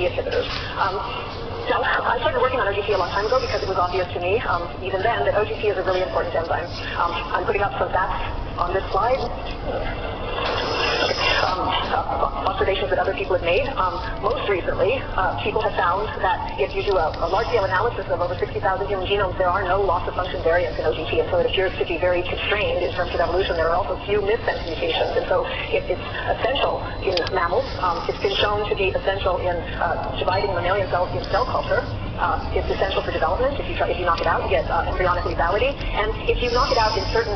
inhibitors. Now, I started working on OGT a long time ago because it was obvious to me, even then, that OGT is a really important enzyme. I'm putting up some facts on this slide. Observations that other people have made. Most recently, people have found that if you do a large-scale analysis of over 60,000 human genomes, there are no loss-of-function variants in OGT, and so it appears to be very constrained in terms of evolution. There are also few missense mutations, and so it's essential in mammals. It's been shown to be essential in dividing mammalian cells in cell culture. It's essential for development. If you knock it out, you get embryonic lethality. And if you knock it out in certain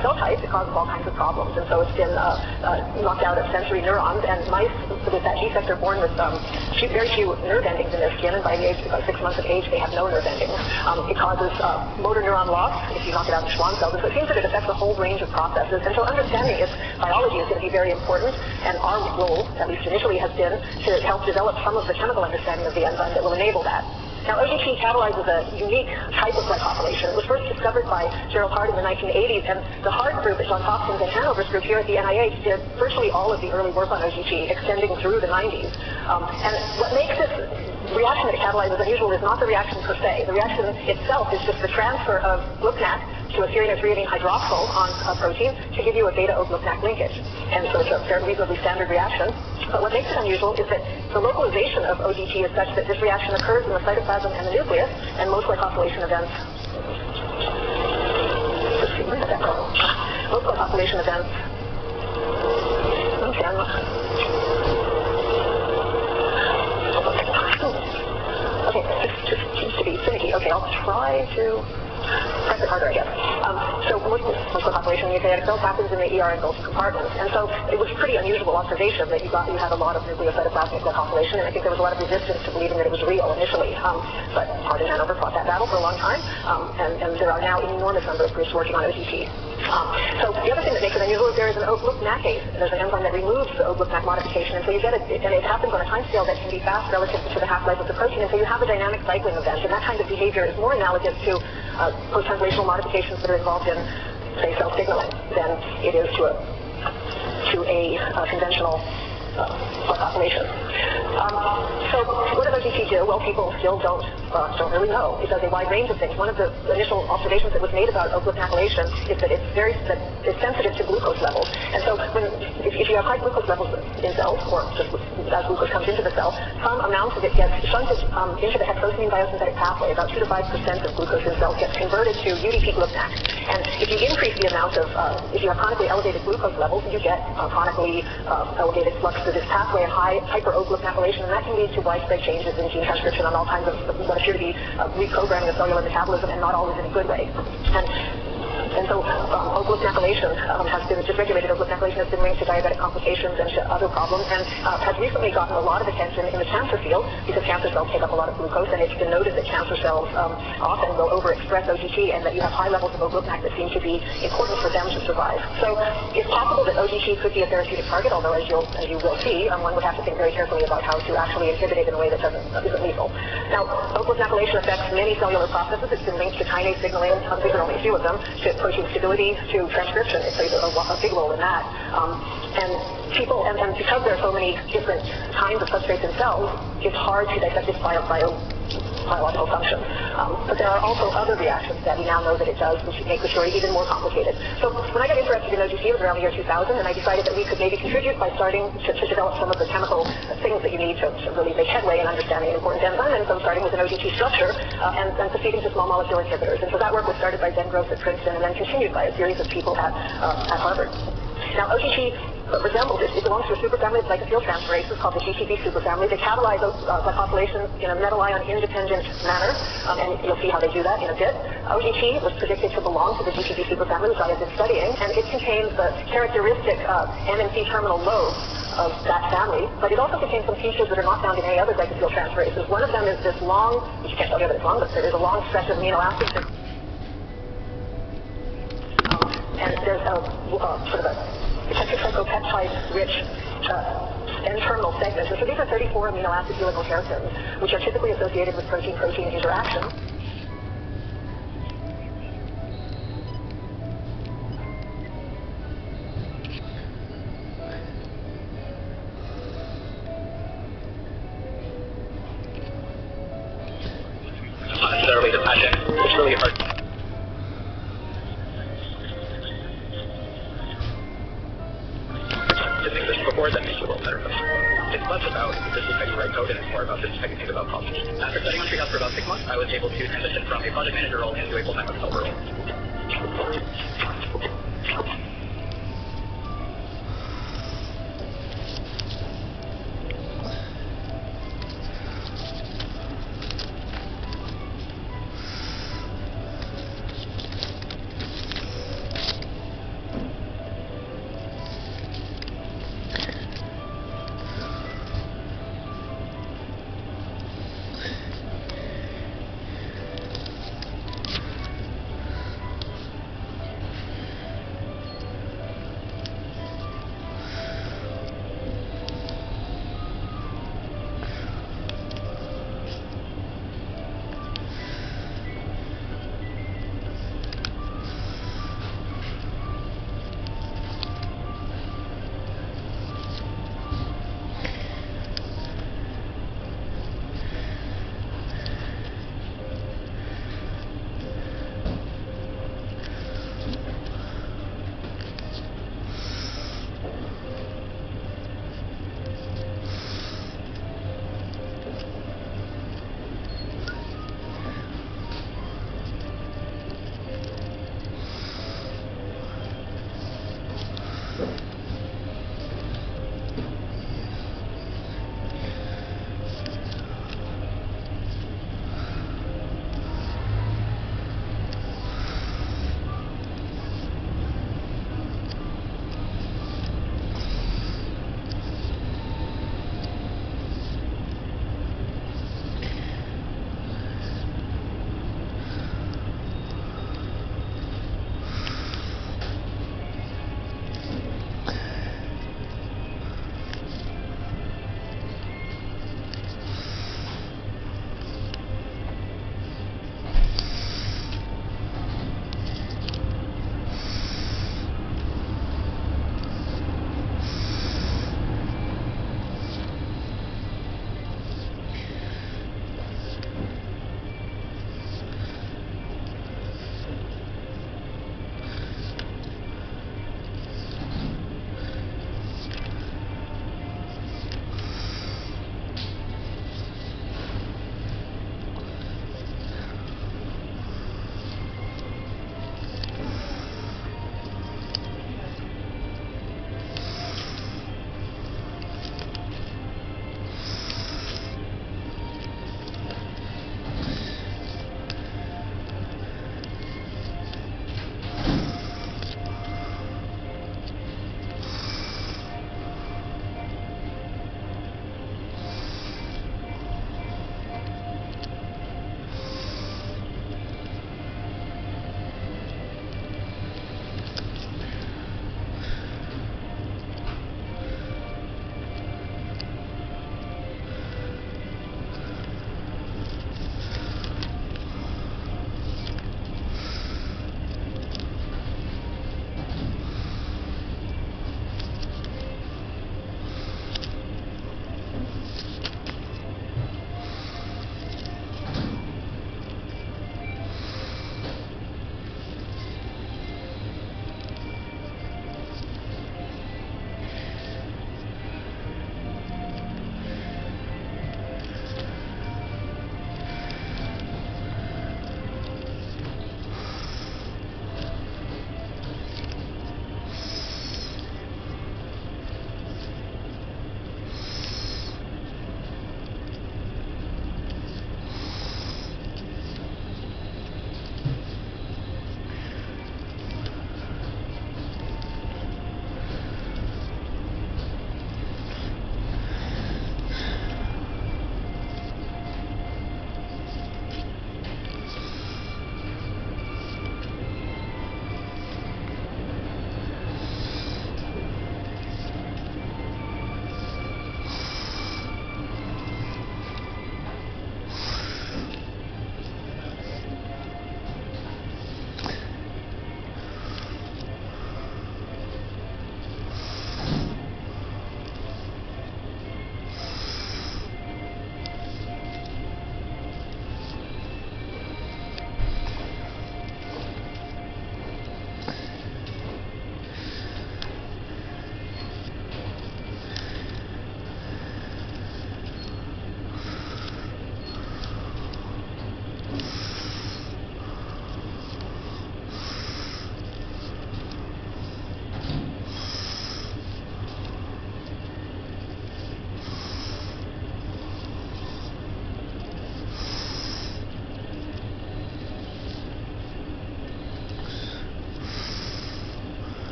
cell types, it causes all kinds of problems. And so it's been knocked out of sensory neurons. And mice with that defect are born with very few nerve endings in their skin. And by the age of 6 months of age, they have no nerve endings. It causes motor neuron loss if you knock it out in Schwann cells. And so it seems that it affects a whole range of processes. And so understanding its biology is going to be very important. And our role, at least initially, has been to help develop some of the chemical understanding of the enzyme that will enable that. Now, OGT catalyzes a unique type of glycosylation. It was first discovered by Gerald Hart in the 1980s, and the Hart group at Johns Hopkins and Hanover's group here at the NIH did virtually all of the early work on OGT, extending through the 90s. And what makes this reaction that it catalyzes unusual is not the reaction per se. The reaction itself is just the transfer of glucanac to a serine or threonine hydroxyl on a protein to give you a beta-O-glucanac linkage. And so it's a fairly reasonably standard reaction. But what makes it unusual is that the localization of OGT is such that this reaction occurs in the cytoplasm and the nucleus, and most glycosylation events okay, this just seems to be finicky. Okay, I'll try to press it harder, I guess. So most glycosylation in nucleic cells happens in the ER and Golgi compartments. And so it was a pretty unusual observation that you had a lot of nucleocytoplasmic glycosylation, and I think there was a lot of resistance to believing that it was real initially. But Hart and Hanover fought that battle for a long time, and there are now an enormous number of groups working on OGT. So the other thing that makes it unusual is there is an O-glucanase. There's an enzyme that removes the O-glucanac modification, and so you get it, and it happens on a time scale that can be fast relative to the half-life of the protein, and so you have a dynamic cycling event, and that kind of behavior is more analogous to post-translational modifications that are involved in, say, cell signaling than it is to a conventional glycosylation. So what does OGT do? Well, people still don't really know. It does a wide range of things. One of the initial observations that was made about O-glucanylation is that it's sensitive to glucose levels. And so if you have high glucose levels in cells, or just as glucose comes into the cell, some amount of it gets shunted into the heterosamine biosynthetic pathway. About 2 to 5% of glucose in cells gets converted to UDP-glucanac. And if you increase the amount of, if you have chronically elevated glucose levels, you get chronically elevated flux through this pathway and hyper-O-glucanylation, and that can lead to widespread changes in gene transcription on all kinds of what appear to be reprogramming of cellular metabolism, and not always in a good way. And so O-glucanylation has been dysregulated. O-glucanylation has been linked to diabetic complications and to other problems, and has recently gotten a lot of attention in the cancer field because cancer cells take up a lot of glucose, and it's been noted that cancer cells often will overexpress OGT, and that you have high levels of O-glucanac that seem to be important for them to survive. So it's possible that OGT could be a therapeutic target, although as you will see, one would have to think very carefully about how to actually inhibit it in a way that isn't lethal. Now, O-glucanylation affects many cellular processes. It's been linked to kinase signaling. These are only a few of them. To protein stability, to transcription, it plays a big role in that. And because there are so many different kinds of substrates in cells, it's hard to dissect its biological function. But there are also other reactions that we now know that it does, which make the story even more complicated. So when I got interested in OGT, it was around the year 2000, and I decided that we could maybe contribute by starting to develop some of the chemical things that you need to really make headway in understanding an important enzyme, and so starting with an OGT structure and proceeding to small molecule inhibitors. And so that work was started by Zen Gross at Princeton and then continued by a series of people at Harvard. Now, OGT resembles, it belongs to a superfamily of glycosyltransferases called the GTP superfamily. They catalyze glycosylation in a metal ion independent manner, and you'll see how they do that in a bit. OGT was predicted to belong to the GTP superfamily, which I have been studying, and it contains the characteristic NMC terminal lobes of that family, but it also contains some features that are not found in any other glycosyltransferases. One of them is this long, which you can't tell here that it's long, but there is a long stretch of amino acids that, and there's sort of a tetracyclopeptide-rich N-terminal segments. And so these are 34 amino acid helical keratins, which are typically associated with protein-protein interaction. really the passion. It's really hard. To think this before that makes the world better. It's less about this is how you write code, and it's more about this is how you think about problems. After studying on Treehouse for about 6 months, I was able to transition from a project manager role into a full-time developer role.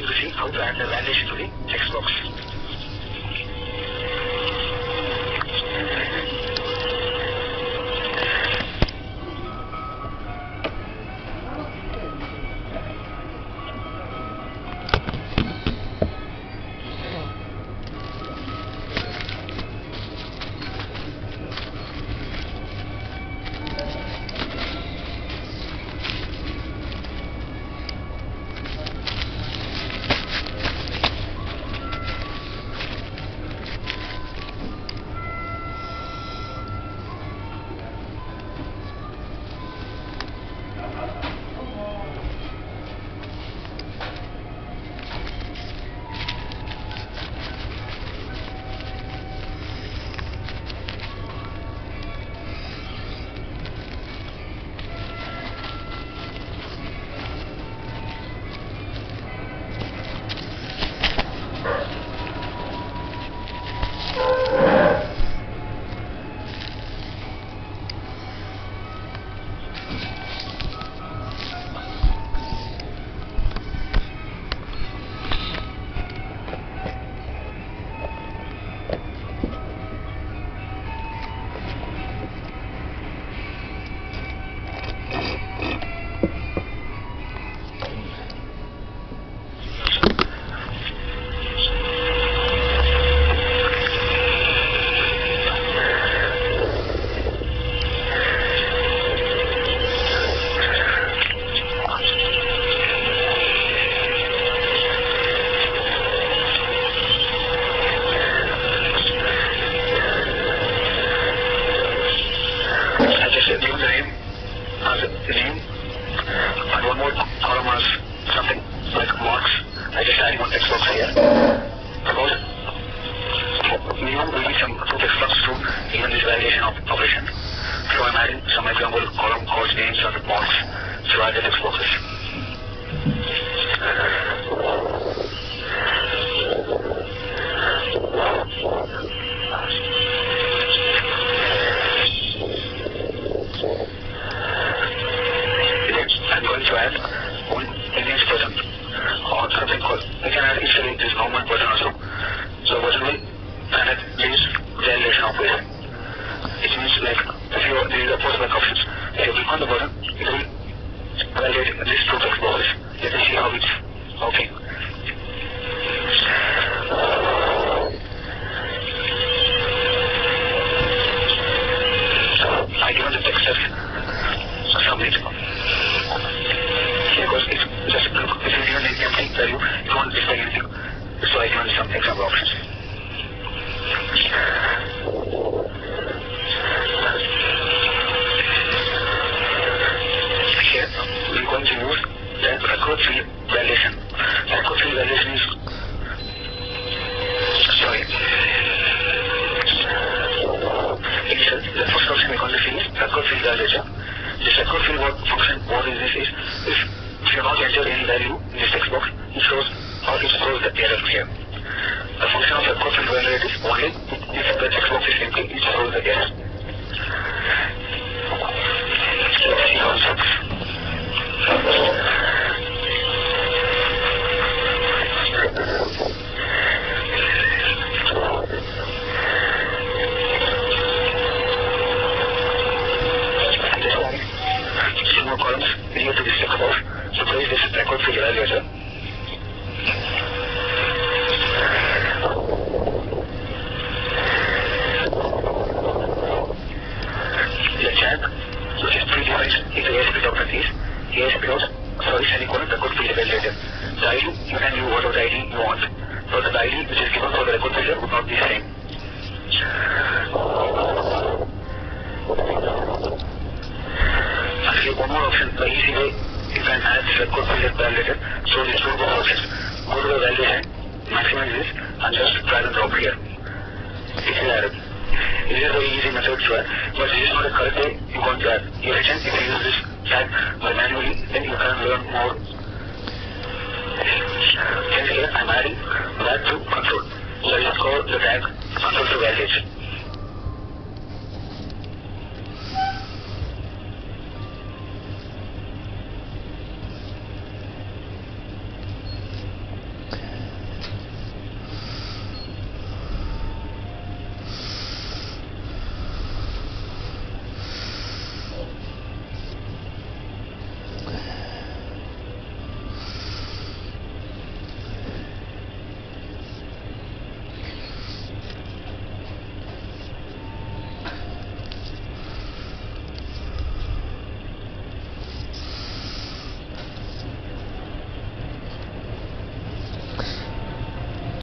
going to see how to add the validation to the text box. And one more column was something like marks. I just added one text box here. Suppose minimum will be some two text boxes to even this validation operation. So I'm adding some example column calls names or marks to add the text boxes. I'm going to add one image button or something called, I can add instantly this government button also. So button will add this validation operation. It means like if you these are post back options, if you click on the button, it will validate this two text boxes. Let us see how it's okay. I given the text as submit. Because it's just if you given an empty value, it won't display anything. So I given some example options. Here we're going to use the record field validation. Record field validation is the first option we're going to see is record field validation. This record field function, what is this is, if you not enter any value in this text box, it shows how it shows the error here. The function of record field validation is only if the text box is empty, it shows the error. Let's see how it works. Columns near to this text box. So place this record field evaluator. The chat, which is predefined into ASP.keys, semicolon record field evaluator. The ID, you can use whatever ID you want. So the ID which is given for the record field would not be the same. Actually, one more option, the easy way you can add this record field validator. So these two options, go to the validation, maximize this, and just drag and drop here. It is added. This is a very easy method to add, but this is not a correct way you want to add. Your agent, if you use this tag manually, then you can learn more. Hence here, I'm adding that to control. So I just call the tag control to validation.